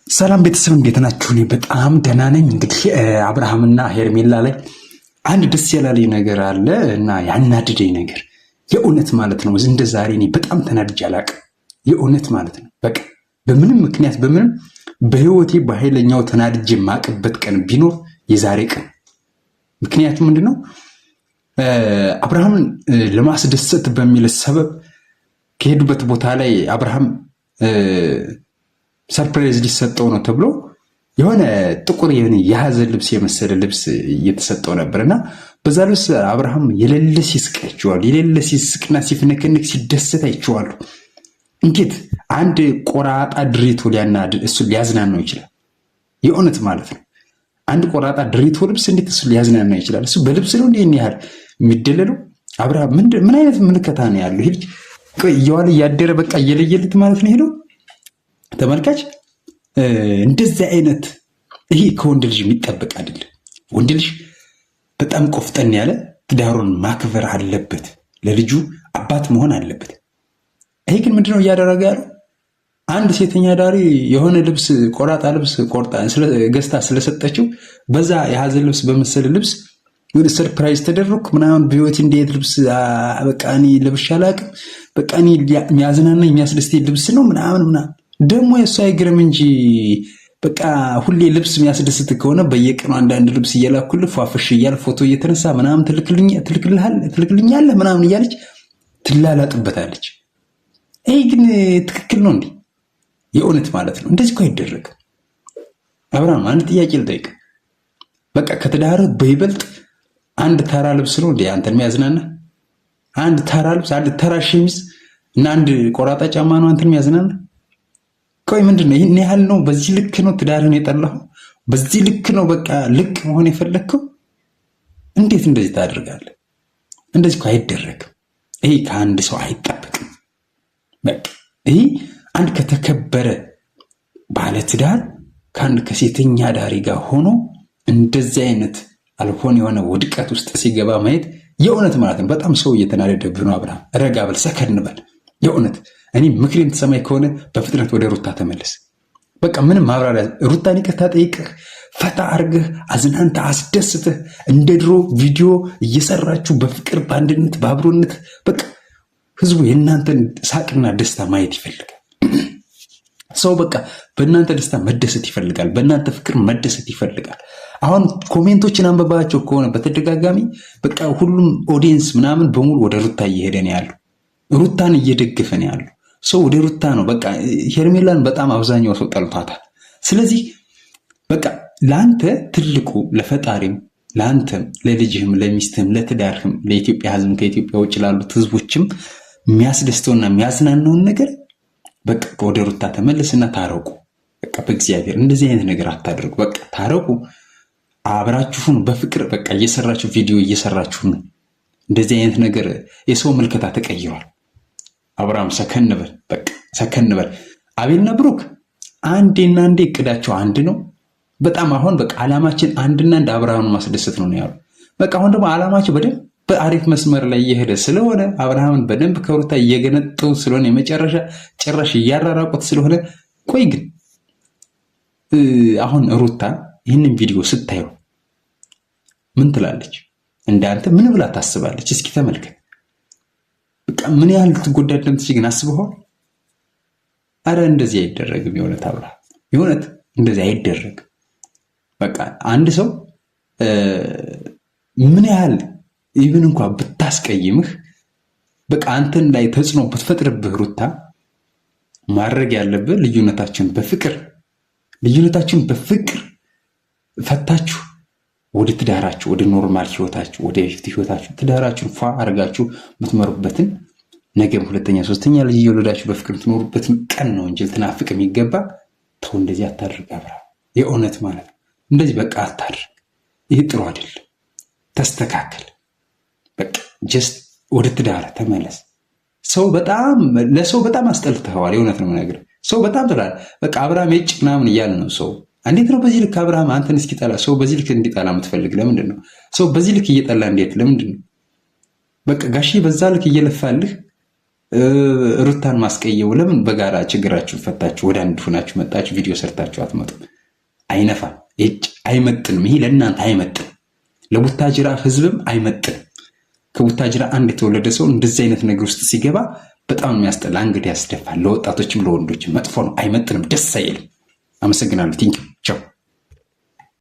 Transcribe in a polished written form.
ሰላም ቤተሰብ እንዴት ናችሁ? እኔ በጣም ደህና ነኝ። እንግዲህ አብርሃምና ሄርሜላ ላይ አንድ ደስ ያላለኝ ነገር አለ እና ያናድደኝ ነገር የእውነት ማለት ነው። እንደ ዛሬ እኔ በጣም ተናድጄ አላቅም። የእውነት ማለት ነው። በቃ በምንም ምክንያት በህይወቴ በኃይለኛው ተናድጄ የማቅበት ቀን ቢኖር የዛሬ ቀን። ምክንያቱም ምንድነው አብርሃምን ለማስደሰት በሚል ሰበብ ከሄዱበት ቦታ ላይ አብርሃም ሰርፕራይዝ ሊሰጠው ነው ተብሎ የሆነ ጥቁር የሀዘን ልብስ የመሰለ ልብስ እየተሰጠው ነበርና በዛ ልብስ አብርሃም የሌለ ሲስቅ አይቼዋለሁ። የሌለ ሲስቅና ሲፍነከንክ ሲደሰት አይቼዋለሁ። እንዴት አንድ ቆራጣ ድሪቶ እሱ ሊያዝናናው ይችላል? የእውነት ማለት ነው። አንድ ቆራጣ ድሪቶ ልብስ እንዴት እሱ ሊያዝናናው ይችላል? እሱ በልብስ ነው እንዴ ያህል የሚደለለው? አብርሃም ምን አይነት ምልከታ ነው ያለው? ይሄ እየዋለ እያደረ በቃ እየለየለት ማለት ነው ሄደው ተመልካች። እንደዚህ አይነት ይሄ ከወንድ ልጅ የሚጠበቅ አይደለም። ወንድ ልጅ በጣም ቆፍጠን ያለ ትዳሩን ማክበር አለበት። ለልጁ አባት መሆን አለበት። ይሄ ግን ምንድነው እያደረገ ያለው? አንድ ሴተኛ ዳሪ የሆነ ልብስ ቆራጣ ልብስ ገዝታ ስለሰጠችው በዛ የሀዘን ልብስ በመሰለ ልብስ ወደ ሰርፕራይዝ ተደረኩ ምናምን በህይወት እንዴት ልብስ በቃ እኔ ለብሼ አላውቅም፣ በቃ እኔ የሚያዝናና የሚያስደስተኝ ልብስ ነው ምናምን ደግሞ የእሱ አይግርም እንጂ በቃ ሁሌ ልብስ የሚያስደስት ከሆነ በየቀኑ አንዳንድ ልብስ እየላኩልህ ፏፍሽ እያለ ፎቶ እየተነሳ ምናምን ትልክልኛለህ ምናምን እያለች ትላላጥበታለች። ይሄ ግን ትክክል ነው እንዴ? የእውነት ማለት ነው። እንደዚህ እኮ አይደረግም። አብርሃም አንድ ጥያቄ ልጠይቅ። በቃ ከትዳርህ በይበልጥ አንድ ተራ ልብስ ነው እንዴ አንተን የሚያዝናና? አንድ ተራ ልብስ፣ አንድ ተራ ሸሚዝ እና አንድ ቆራጣ ጫማ ነው አንተን የሚያዝናና? ቆይ ምንድነው? ይህን ያህል ነው? በዚህ ልክ ነው ትዳርን የጠላኸው? በዚህ ልክ ነው በቃ ልቅ መሆን የፈለግከው? እንዴት እንደዚህ ታደርጋለህ? እንደዚህ እኮ አይደረግም። ይሄ ከአንድ ሰው አይጠበቅም። በቃ ይሄ አንድ ከተከበረ ባለ ትዳር ከአንድ ከሴተኛ ዳሪ ጋር ሆኖ እንደዚህ አይነት አልሆን የሆነ ውድቀት ውስጥ ሲገባ ማየት የእውነት ማለት ነው በጣም ሰው እየተናደደብህ ነው። አብርሃም ረጋ በል፣ ሰከን በል። የእውነት እኔ ምክሬን ትሰማኝ ከሆነ በፍጥነት ወደ ሩታ ተመለስ። በቃ ምንም ማብራሪያ ሩታን ይቅርታ ጠይቅህ ፈታ አርገህ አዝናንተ አስደስትህ እንደ ድሮ ቪዲዮ እየሰራችሁ በፍቅር በአንድነት በአብሮነት በቃ ህዝቡ የእናንተን ሳቅና ደስታ ማየት ይፈልጋል። ሰው በቃ በእናንተ ደስታ መደሰት ይፈልጋል። በእናንተ ፍቅር መደሰት ይፈልጋል። አሁን ኮሜንቶችን አንበባቸው ከሆነ በተደጋጋሚ በቃ ሁሉም ኦዲየንስ ምናምን በሙሉ ወደ ሩታ እየሄደ ነው ያሉ፣ ሩታን እየደገፈ ነው ያሉ። ሰው ወደ ሩታ ነው በቃ። ሄርሜላን በጣም አብዛኛው ሰው ጠልቷታል። ስለዚህ በቃ ለአንተ ትልቁ ለፈጣሪም ለአንተም ለልጅህም ለሚስትህም ለትዳርህም ለኢትዮጵያ ህዝብም ከኢትዮጵያ ውጭ ላሉት ህዝቦችም የሚያስደስተውና የሚያዝናናውን ነገር በቃ ወደ ሩታ ተመለስና ታረቁ። በቃ በእግዚአብሔር እንደዚህ አይነት ነገር አታደርጉ። በቃ ታረቁ፣ አብራችሁን በፍቅር በቃ እየሰራችሁ ቪዲዮ እየሰራችሁ ነው። እንደዚህ አይነት ነገር የሰው ምልከታ ተቀይሯል። አብርሃም ሰከን በል፣ በቃ ሰከን በል። አቤልና ብሩክ አንዴና አንዴ እቅዳቸው አንድ ነው። በጣም አሁን በቃ ዓላማችን አንድና አንድ አብርሃምን ማስደሰት ነው ያሉ። በቃ አሁን ደግሞ ዓላማቸው በደንብ በአሪፍ መስመር ላይ እየሄደ ስለሆነ አብርሃምን በደንብ ከሩታ እየገነጠው ስለሆነ የመጨረሻ ጭራሽ እያራራቁት ስለሆነ ቆይ ግን አሁን ሩታ ይህንን ቪዲዮ ስታዩ ምን ትላለች? እንዳንተ ምን ብላ ታስባለች? እስኪ ተመልከት። በቃ ምን ያህል ልትጎዳ እንደምትችል ግን አስበዋል? አረ እንደዚህ አይደረግም። የእውነት አብርሃም የእውነት እንደዚህ አይደረግም። በቃ አንድ ሰው ምን ያህል ኢቭን እንኳን ብታስቀይምህ በቃ አንተን ላይ ተጽዕኖ ብትፈጥርብህ ሩታ ማድረግ ያለብህ ልዩነታችሁን በፍቅር ፈታችሁ ወደ ትዳራችሁ ወደ ኖርማል ህይወታችሁ ወደ ህይወታችሁ ትዳራችሁን ፏ አድርጋችሁ የምትመሩበትን ነገም ሁለተኛ ሶስተኛ ልጅ እየወለዳችሁ በፍቅር የምትኖሩበትን ቀን ነው እንጂ ልትናፍቅ የሚገባ። ተው እንደዚህ አታድርግ አብርሃም፣ የእውነት ማለት ነው። እንደዚህ በቃ አታድርግ። ይህ ጥሩ አይደለም። ተስተካከል። በቃ ጀስት ወደ ትዳር ተመለስ። ለሰው በጣም አስጠልተዋል። የእውነት ነው ነገር ሰው በጣም ትላል። በቃ አብርሃም የጭ ምናምን እያለ ነው ሰው። እንዴት ነው በዚህ ልክ አብርሃም አንተን እስኪጠላ ሰው በዚህ ልክ እንዲጠላ የምትፈልግ? ለምንድን ነው ሰው በዚህ ልክ እየጠላ እንዴት? ለምንድን ነው በቃ ጋሺ በዛ ልክ እየለፋልህ ሩታን ማስቀየው ለምን በጋራ ችግራችሁን ፈታችሁ ወደ አንድ ሆናችሁ መጣችሁ ቪዲዮ ሰርታችሁ አትመጡም? አይነፋም፣ አይመጥንም። ይሄ ለእናንተ አይመጥንም፣ ለቡታጅራ ህዝብም አይመጥንም። ከቡታጅራ አንድ የተወለደ ሰው እንደዚህ አይነት ነገር ውስጥ ሲገባ በጣም የሚያስጠላ እንግዲህ ያስደፋል። ለወጣቶችም ለወንዶችም መጥፎ ነው፣ አይመጥንም፣ ደስ አይልም። አመሰግናለሁ። ቲንኪው ቻው።